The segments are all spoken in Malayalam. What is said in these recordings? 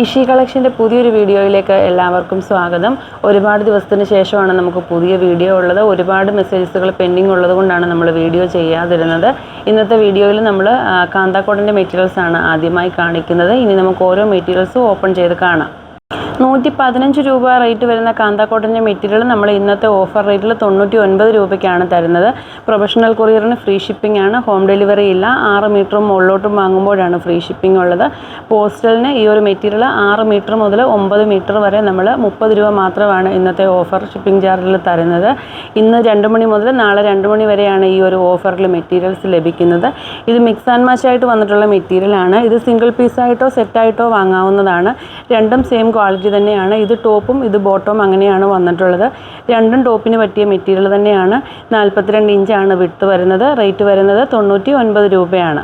ഇഷി കളക്ഷൻ്റെ പുതിയൊരു വീഡിയോയിലേക്ക് എല്ലാവർക്കും സ്വാഗതം. ഒരുപാട് ദിവസത്തിന് ശേഷമാണ് നമുക്ക് പുതിയ വീഡിയോ ഉള്ളത്. ഒരുപാട് മെസ്സേജസുകൾ പെൻഡിങ് ഉള്ളത് കൊണ്ടാണ് നമ്മൾ വീഡിയോ ചെയ്യാതിരുന്നത്. ഇന്നത്തെ വീഡിയോയിൽ നമ്മൾ കാന്താക്കോട്ടൻ്റെ മെറ്റീരിയൽസ് ആണ് ആദ്യമായി കാണിക്കുന്നത്. ഇനി നമുക്ക് ഓരോ മെറ്റീരിയൽസും ഓപ്പൺ ചെയ്ത് കാണാം. 115 രൂപ റേറ്റ് വരുന്ന കാന്താക്കോട്ടൻ്റെ മെറ്റീരിയൽ നമ്മൾ ഇന്നത്തെ ഓഫർ റേറ്റിൽ 99 രൂപയ്ക്കാണ് തരുന്നത്. പ്രൊഫഷണൽ കൊറിയറിന് ഫ്രീ ഷിപ്പിംഗ് ആണ്. ഹോം ഡെലിവറി ഇല്ല. 6 മീറ്ററും മുകളിലോട്ടും വാങ്ങുമ്പോഴാണ് ഫ്രീ ഷിപ്പിംഗ് ഉള്ളത്. പോസ്റ്റലിന് ഈ ഒരു മെറ്റീരിയൽ 6 മീറ്റർ മുതൽ 9 മീറ്റർ വരെ നമ്മൾ 30 രൂപ മാത്രമാണ് ഇന്നത്തെ ഓഫർ ഷിപ്പിംഗ് ചാർജിൽ തരുന്നത്. ഇന്ന് 2 മണി മുതൽ നാളെ 2 മണി വരെയാണ് ഈ ഒരു ഓഫറിൽ മെറ്റീരിയൽസ് ലഭിക്കുന്നത്. ഇത് മിക്സ് ആൻഡ് മാച്ച് ആയിട്ട് വന്നിട്ടുള്ള മെറ്റീരിയലാണ്. ഇത് സിംഗിൾ പീസായിട്ടോ സെറ്റായിട്ടോ വാങ്ങാവുന്നതാണ്. രണ്ടും സെയിം ക്വാളിറ്റി തന്നെയാണ്. ഇത് ടോപ്പും ഇത് ബോട്ടവും അങ്ങനെയാണ് വന്നിട്ടുള്ളത്. രണ്ടും ടോപ്പിന് പറ്റിയ മെറ്റീരിയൽ തന്നെയാണ്. 42 ഇഞ്ചാണ് വിഡ്ത്ത് വരുന്നത്. റേറ്റ് വരുന്നത് 99 രൂപയാണ്.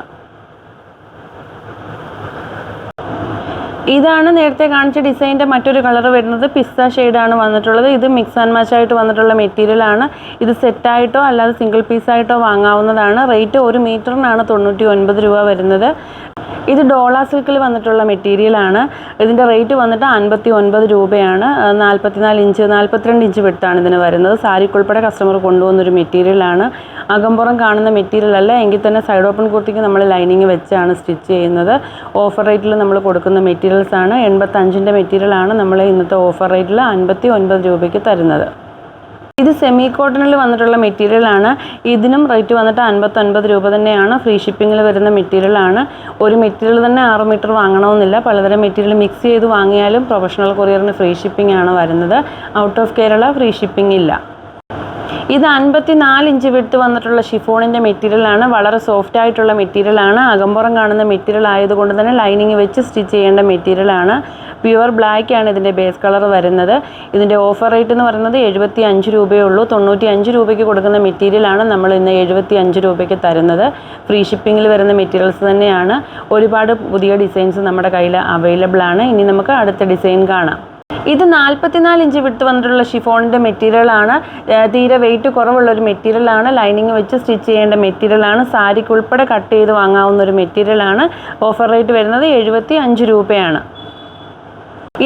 ഇതാണ് നേരത്തെ കാണിച്ച ഡിസൈൻ്റെ മറ്റൊരു കളർ വരുന്നത്. പിസ്ത ഷെയ്ഡാണ് വന്നിട്ടുള്ളത്. ഇത് മിക്സ് ആൻഡ് മാച്ച് ആയിട്ട് വന്നിട്ടുള്ള മെറ്റീരിയലാണ്. ഇത് സെറ്റായിട്ടോ അല്ലാതെ സിംഗിൾ പീസായിട്ടോ വാങ്ങാവുന്നതാണ്. റേറ്റ് 1 മീറ്ററിനാണ് 99 രൂപ വരുന്നത്. ഇത് ഡോള സിൽക്കിൽ വന്നിട്ടുള്ള മെറ്റീരിയലാണ്. ഇതിൻ്റെ റേറ്റ് വന്നിട്ട് 59 രൂപയാണ്. 44 ഇഞ്ച് 42 ഇഞ്ച് വിട്ടാണ് ഇതിന് വരുന്നത്. സാരിക്കുൾപ്പെടെ കസ്റ്റമർ കൊണ്ടുവന്നൊരു മെറ്റീരിയലാണ്. അകമ്പുറം കാണുന്ന മെറ്റീരിയൽ അല്ല, എങ്കിൽ തന്നെ സൈഡ് ഓപ്പൺ കുർത്തിക്ക് നമ്മൾ ലൈനിങ് വെച്ചാണ് സ്റ്റിച്ച് ചെയ്യുന്നത്. ഓഫർ റേറ്റിൽ നമ്മൾ കൊടുക്കുന്ന മെറ്റീരിയൽസ് ആണ്. 85ൻ്റെ മെറ്റീരിയലാണ് നമ്മൾ ഇന്നത്തെ ഓഫർ റേറ്റിൽ 59 രൂപയ്ക്ക് തരുന്നത്. ഇത് സെമി കോട്ടണിൽ വന്നിട്ടുള്ള മെറ്റീരിയലാണ്. ഇതിനും റേറ്റ് വന്നിട്ട് 59 രൂപ തന്നെയാണ്. ഫ്രീ ഷിപ്പിങ്ങിൽ വരുന്ന മെറ്റീരിയലാണ്. ഒരു മെറ്റീരിയൽ തന്നെ 6 മീറ്റർ വാങ്ങണമെന്നില്ല. പലതരം മെറ്റീരിയൽ മിക്സ് ചെയ്ത് വാങ്ങിയാലും പ്രൊഫഷണൽ കൊറിയറിന് ഫ്രീ ഷിപ്പിംഗ് ആണ് വരുന്നത്. Out of Kerala free shipping ഇല്ല. ഇത് 54 ഇഞ്ച് വിഡ്ത്ത് വന്നിട്ടുള്ള ഷിഫോണിൻ്റെ മെറ്റീരിയലാണ്. വളരെ സോഫ്റ്റ് ആയിട്ടുള്ള മെറ്റീരിയലാണ്. അകമ്പുറം കാണുന്ന മെറ്റീരിയൽ ആയതുകൊണ്ട് തന്നെ ലൈനിങ് വെച്ച് സ്റ്റിച്ച് ചെയ്യേണ്ട മെറ്റീരിയലാണ്. പ്യുവർ ബ്ലാക്ക് ആണ് ഇതിൻ്റെ ബേസ് കളർ വരുന്നത്. ഇതിൻ്റെ ഓഫർ റേറ്റ് എന്ന് പറയുന്നത് 75 രൂപയേ ഉള്ളൂ. 95 രൂപയ്ക്ക് കൊടുക്കുന്ന മെറ്റീരിയലാണ് നമ്മൾ ഇന്ന് 75 രൂപയ്ക്ക് തരുന്നത്. ഫ്രീ ഷിപ്പിങ്ങിൽ വരുന്ന മെറ്റീരിയൽസ് തന്നെയാണ്. ഒരുപാട് പുതിയ ഡിസൈൻസ് നമ്മുടെ കയ്യിൽ അവൈലബിൾ ആണ്. ഇനി നമുക്ക് അടുത്ത ഡിസൈൻ കാണാം. ഇത് 44 ഇഞ്ച് വിട്ട് വന്നിട്ടുള്ള ഷിഫോണിൻ്റെ മെറ്റീരിയലാണ്. തീരെ വെയിറ്റ് കുറവുള്ളൊരു മെറ്റീരിയലാണ്. ലൈനിങ് വെച്ച് സ്റ്റിച്ച് ചെയ്യേണ്ട മെറ്റീരിയലാണ്. സാരിക്ക് ഉൾപ്പെടെ കട്ട് ചെയ്ത് വാങ്ങാവുന്ന ഒരു മെറ്റീരിയലാണ്. ഓഫർ റേറ്റ് വരുന്നത് 75 രൂപയാണ്.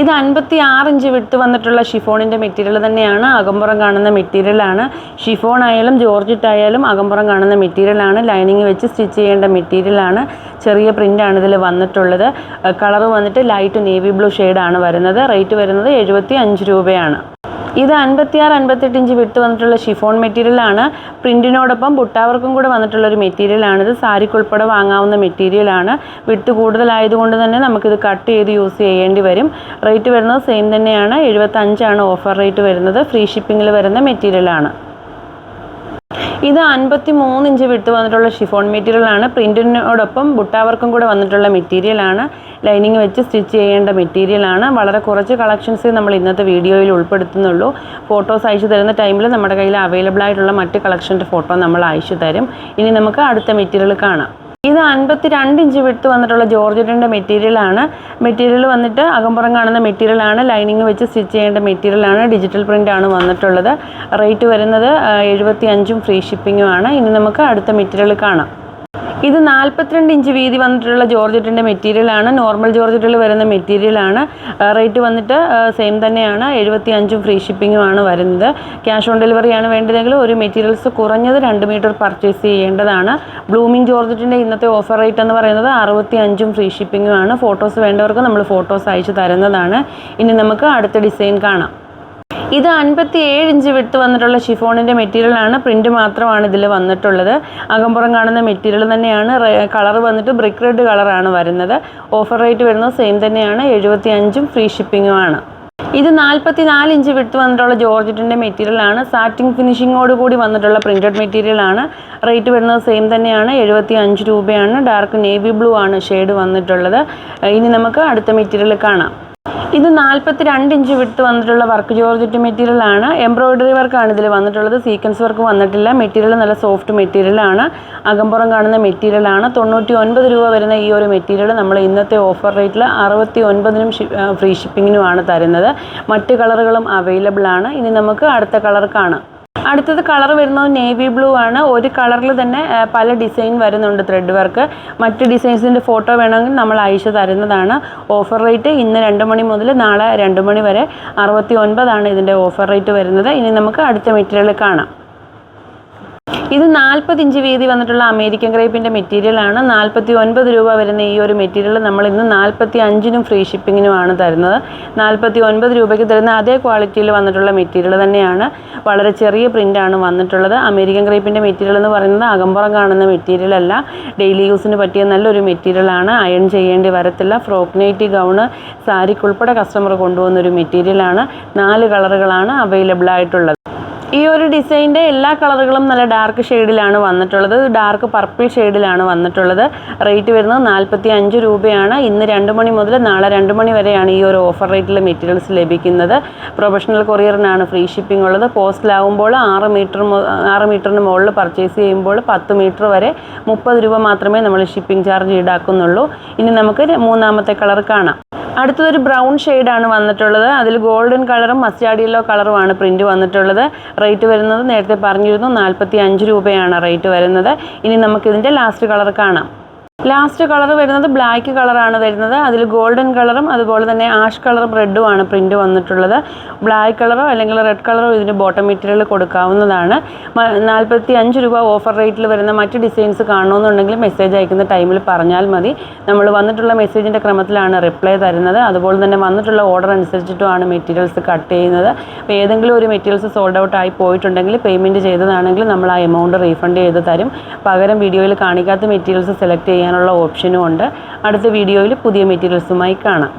ഇത് 56 ഇഞ്ച് വിട്ട് വന്നിട്ടുള്ള ഷിഫോണിൻ്റെ മെറ്റീരിയൽ തന്നെയാണ്. അകമ്പുറം കാണുന്ന മെറ്റീരിയലാണ്. ഷിഫോൺ ആയാലും ജോർജറ്റ് ആയാലും അകമ്പുറം കാണുന്ന മെറ്റീരിയലാണ്. ലൈനിങ് വെച്ച് സ്റ്റിച്ച് ചെയ്യേണ്ട മെറ്റീരിയലാണ്. ചെറിയ പ്രിൻ്റാണ് ഇതിൽ വന്നിട്ടുള്ളത്. കളർ വന്നിട്ട് ലൈറ്റ് നേവി ബ്ലൂ ഷെയ്ഡാണ് വരുന്നത്. റേറ്റ് വരുന്നത് 75 രൂപയാണ്. ഇത് 56-58 ഇഞ്ച് വിട്ട് വന്നിട്ടുള്ള ഷിഫോൺ മെറ്റീരിയലാണ്. പ്രിൻറ്റിനോടൊപ്പം ബുട്ടാവർക്കും കൂടെ വന്നിട്ടുള്ളൊരു മെറ്റീരിയലാണിത്. സാരിക്കുൾപ്പെടെ വാങ്ങാവുന്ന മെറ്റീരിയലാണ്. വിട്ട് കൂടുതലായതുകൊണ്ട് തന്നെ നമുക്കിത് കട്ട് ചെയ്ത് യൂസ് ചെയ്യേണ്ടി വരും. റേറ്റ് വരുന്നത് സെയിം തന്നെയാണ്. 75 ഓഫർ റേറ്റ് വരുന്നത്. ഫ്രീ ഷിപ്പിങ്ങിൽ വരുന്ന മെറ്റീരിയലാണ്. ഇത് 53 ഇഞ്ച് വിട്ട് വന്നിട്ടുള്ള ഷിഫോൺ മെറ്റീരിയലാണ്. പ്രിൻറ്റിനോടൊപ്പം ബുട്ടാവർക്കും കൂടെ വന്നിട്ടുള്ള മെറ്റീരിയലാണ്. ലൈനിങ് വെച്ച് സ്റ്റിച്ച് ചെയ്യേണ്ട മെറ്റീരിയലാണ്. വളരെ കുറച്ച് കളക്ഷൻസ് നമ്മൾ ഇന്നത്തെ വീഡിയോയിൽ ഉൾപ്പെടുത്തുന്നുള്ളൂ. ഫോട്ടോസ് അയച്ചു തരുന്ന ടൈമിൽ നമ്മുടെ കയ്യിൽ അവൈലബിൾ ആയിട്ടുള്ള മറ്റ് കളക്ഷൻ്റെ ഫോട്ടോ നമ്മൾ അയച്ചു തരും. ഇനി നമുക്ക് അടുത്ത മെറ്റീരിയൽ കാണാം. ഇത് 52 ഇഞ്ച് വിട്ട് വന്നിട്ടുള്ള ജോർജറ്റിൻ്റെ മെറ്റീരിയലാണ്. മെറ്റീരിയൽ വന്നിട്ട് അകമ്പുറം കാണുന്ന മെറ്റീരിയലാണ്. ലൈനിങ് വെച്ച് സ്റ്റിച്ച് ചെയ്യേണ്ട മെറ്റീരിയലാണ്. ഡിജിറ്റൽ പ്രിൻ്റാണ് വന്നിട്ടുള്ളത്. റേറ്റ് വരുന്നത് 75 ഫ്രീ ഷിപ്പിങ്ങുമാണ്. ഇനി നമുക്ക് അടുത്ത മെറ്റീരിയൽ കാണാം. ഇത് 42 ഇഞ്ച് വീതി വന്നിട്ടുള്ള ജോർജറ്റിൻ്റെ മെറ്റീരിയലാണ്. നോർമൽ ജോർജറ്റിൽ വരുന്ന മെറ്റീരിയലാണ്. റേറ്റ് വന്നിട്ട് സെയിം തന്നെയാണ്. 75 ഫ്രീ ഷിപ്പിങ്ങുമാണ് വരുന്നത്. ക്യാഷ് ഓൺ ഡെലിവറിയാണ് വേണ്ടതെങ്കിൽ ഒരു മെറ്റീരിയൽസ് കുറഞ്ഞത് 2 മീറ്റർ പർച്ചേസ് ചെയ്യേണ്ടതാണ്. ബ്ലൂമിങ് ജോർജറ്റിൻ്റെ ഇന്നത്തെ ഓഫർ റേറ്റ് എന്ന് പറയുന്നത് 65 ഫ്രീ ഷിപ്പിങ്ങുമാണ്. ഫോട്ടോസ് വേണ്ടവർക്ക് നമ്മൾ ഫോട്ടോസ് അയച്ചു തരുന്നതാണ്. ഇനി നമുക്ക് അടുത്ത ഡിസൈൻ കാണാം. ഇത് 57 ഇഞ്ച് വിട്ട് വന്നിട്ടുള്ള ഷിഫോണിൻ്റെ മെറ്റീരിയലാണ്. പ്രിൻറ്റ് മാത്രമാണ് ഇതിൽ വന്നിട്ടുള്ളത്. അകമ്പുറം കാണുന്ന മെറ്റീരിയൽ തന്നെയാണ്. കളർ വന്നിട്ട് ബ്രിക്ക് റെഡ് കളറാണ് വരുന്നത്. ഓഫർ റേറ്റ് വരുന്നത് സെയിം തന്നെയാണ്. 75 ഫ്രീ ഷിപ്പിങ്ങുമാണ്. ഇത് 44 ഇഞ്ച് വിട്ട് വന്നിട്ടുള്ള ജോർജറ്റിൻ്റെ മെറ്റീരിയലാണ്. സാറ്റിൻ ഫിനിഷിങ്ങോട് കൂടി വന്നിട്ടുള്ള പ്രിൻറ്റഡ് മെറ്റീരിയലാണ്. റേറ്റ് വരുന്നത് സെയിം തന്നെയാണ്. 75 രൂപയാണ്. ഡാർക്ക് നേവി ബ്ലൂ ആണ് ഷെയ്ഡ് വന്നിട്ടുള്ളത്. ഇനി നമുക്ക് അടുത്ത മെറ്റീരിയൽ കാണാം. ഇത് 42 ഇഞ്ച് വിട്ട് വന്നിട്ടുള്ള വർക്ക് ജോർജറ്റ് മെറ്റീരിയലാണ്. എംബ്രോയിഡറി വർക്കാണ് ഇതിൽ വന്നിട്ടുള്ളത്. സീക്വൻസ് വർക്ക് വന്നിട്ടില്ല. മെറ്റീരിയൽ നല്ല സോഫ്റ്റ് മെറ്റീരിയലാണ്. അകമ്പുറം കാണുന്ന മെറ്റീരിയലാണ്. 99 രൂപ വരുന്ന ഈ ഒരു മെറ്റീരിയൽ നമ്മൾ ഇന്നത്തെ ഓഫർ റേറ്റിൽ 69-നും ഫ്രീ ഷിപ്പിങ്ങിനുമാണ് തരുന്നത്. മറ്റ് കളറുകളും അവൈലബിൾ ആണ്. ഇനി നമുക്ക് അടുത്ത കളർ കാണാം. അടുത്തത് കളർ വരുന്നത് നേവി ബ്ലൂ ആണ്. ഒരു കളറിൽ തന്നെ പല ഡിസൈൻ വരുന്നുണ്ട് ത്രെഡ് വർക്ക്. മറ്റ് ഡിസൈൻസിൻ്റെ ഫോട്ടോ വേണമെങ്കിൽ നമ്മൾ അയച്ചു തരുന്നതാണ്. ഓഫർ റേറ്റ് ഇന്ന് 2 മണി മുതൽ നാളെ 2 മണി വരെ 69 ഇതിൻ്റെ ഓഫർ റേറ്റ് വരുന്നത്. ഇനി നമുക്ക് അടുത്ത മെറ്റീരിയൽ കാണാം. ഇത് 40 ഇഞ്ച് വീതി വന്നിട്ടുള്ള അമേരിക്കൻ ക്രേപ്പിൻ്റെ മെറ്റീരിയലാണ്. 49 രൂപ വരുന്ന ഈ ഒരു മെറ്റീരിയൽ നമ്മൾ ഇന്ന് 45-നും ഫ്രീ ഷിപ്പിങ്ങിനുമാണ് തരുന്നത്. 49 രൂപയ്ക്ക് തരുന്ന അതേ ക്വാളിറ്റിയിൽ വന്നിട്ടുള്ള മെറ്റീരിയൽ തന്നെയാണ്. വളരെ ചെറിയ പ്രിൻ്റാണ് വന്നിട്ടുള്ളത്. അമേരിക്കൻ ക്രേപ്പിൻ്റെ മെറ്റീരിയൽ എന്ന് പറയുന്നത് അകമ്പുറം കാണുന്ന മെറ്റീരിയൽ അല്ല, ഡെയിലി യൂസിന് പറ്റിയ നല്ലൊരു മെറ്റീരിയലാണ്. അയൺ ചെയ്യേണ്ടി വരത്തില്ല. ഫ്രോക്ക് നൈറ്റി, ഗൗണ്, സാരിക്കുൾപ്പെടെ കസ്റ്റമർ കൊണ്ടുവന്നൊരു മെറ്റീരിയലാണ്. 4 കളറുകളാണ് അവൈലബിൾ ആയിട്ടുള്ളത്. ഈ ഒരു ഡിസൈൻ്റെ എല്ലാ കളറുകളും നല്ല ഡാർക്ക് ഷെയ്ഡിലാണ് വന്നിട്ടുള്ളത്. ഡാർക്ക് പർപ്പിൾ ഷെയ്ഡിലാണ് വന്നിട്ടുള്ളത്. റേറ്റ് വരുന്നത് 45 രൂപയാണ്. ഇന്ന് 2 മണി മുതൽ നാളെ 2 മണി വരെയാണ് ഈ ഒരു ഓഫർ റേറ്റിൽ മെറ്റീരിയൽസ് ലഭിക്കുന്നത്. പ്രൊഫഷണൽ കൊറിയറിനാണ് ഫ്രീ ഷിപ്പിംഗ് ഉള്ളത്. പോസ്റ്റിലാവുമ്പോൾ 6 മീറ്ററിന് മുകളിൽ പർച്ചേസ് ചെയ്യുമ്പോൾ 10 മീറ്റർ വരെ 30 രൂപ മാത്രമേ നമ്മൾ ഷിപ്പിംഗ് ചാർജ് ഈടാക്കുന്നുള്ളൂ. ഇനി നമുക്ക് മൂന്നാമത്തെ കളർ കാണാം. അടുത്തതൊരു ബ്രൗൺ ഷെയ്ഡാണ് വന്നിട്ടുള്ളത്. അതിൽ ഗോൾഡൻ കളറും മസ്റ്റാർഡ് യെല്ലോ കളറുമാണ് പ്രിൻറ്റ് വന്നിട്ടുള്ളത്. റേറ്റ് വരുന്നത് നേരത്തെ പറഞ്ഞിരുന്നു 45 രൂപയാണ് റേറ്റ് വരുന്നത്. ഇനി നമുക്കിതിൻ്റെ ലാസ്റ്റ് കളർ കാണാം. ലാസ്റ്റ് കളർ വരുന്നത് ബ്ലാക്ക് കളറാണ് വരുന്നത്. അതിൽ ഗോൾഡൻ കളറും അതുപോലെ തന്നെ ആഷ് കളറും റെഡുമാണ് പ്രിൻറ്റ് വന്നിട്ടുള്ളത്. ബ്ലാക്ക് കളറോ അല്ലെങ്കിൽ റെഡ് കളറോ ഇതിന് ബോട്ടം മെറ്റീരിയൽ കൊടുക്കാവുന്നതാണ്. 45 രൂപ ഓഫർ റേറ്റിൽ വരുന്ന മറ്റ് ഡിസൈൻസ് കാണണമെന്നുണ്ടെങ്കിൽ മെസ്സേജ് അയക്കുന്ന ടൈമിൽ പറഞ്ഞാൽ മതി. നമ്മൾ വന്നിട്ടുള്ള മെസ്സേജിൻ്റെ ക്രമത്തിലാണ് റിപ്ലൈ തരുന്നത്. അതുപോലെ തന്നെ വന്നിട്ടുള്ള ഓർഡർ അനുസരിച്ചിട്ടുമാണ് മെറ്റീരിയൽസ് കട്ട് ചെയ്യുന്നത്. അപ്പോൾ ഏതെങ്കിലും ഒരു മെറ്റീരിയൽസ് സോൾഡ് ഔട്ട് ആയി പോയിട്ടുണ്ടെങ്കിൽ പേയ്മെൻറ്റ് ചെയ്തതാണെങ്കിൽ നമ്മൾ ആ എമൗണ്ട് റീഫണ്ട് ചെയ്ത് തരും. പകരം വീഡിയോയിൽ കാണിക്കാത്ത മെറ്റീരിയൽസ് സെലക്ട് ചെയ്യാനുള്ള ഓപ്ഷനും ഉണ്ട്. അടുത്ത വീഡിയോയിൽ പുതിയ മെറ്റീരിയൽസുമായി കാണാം.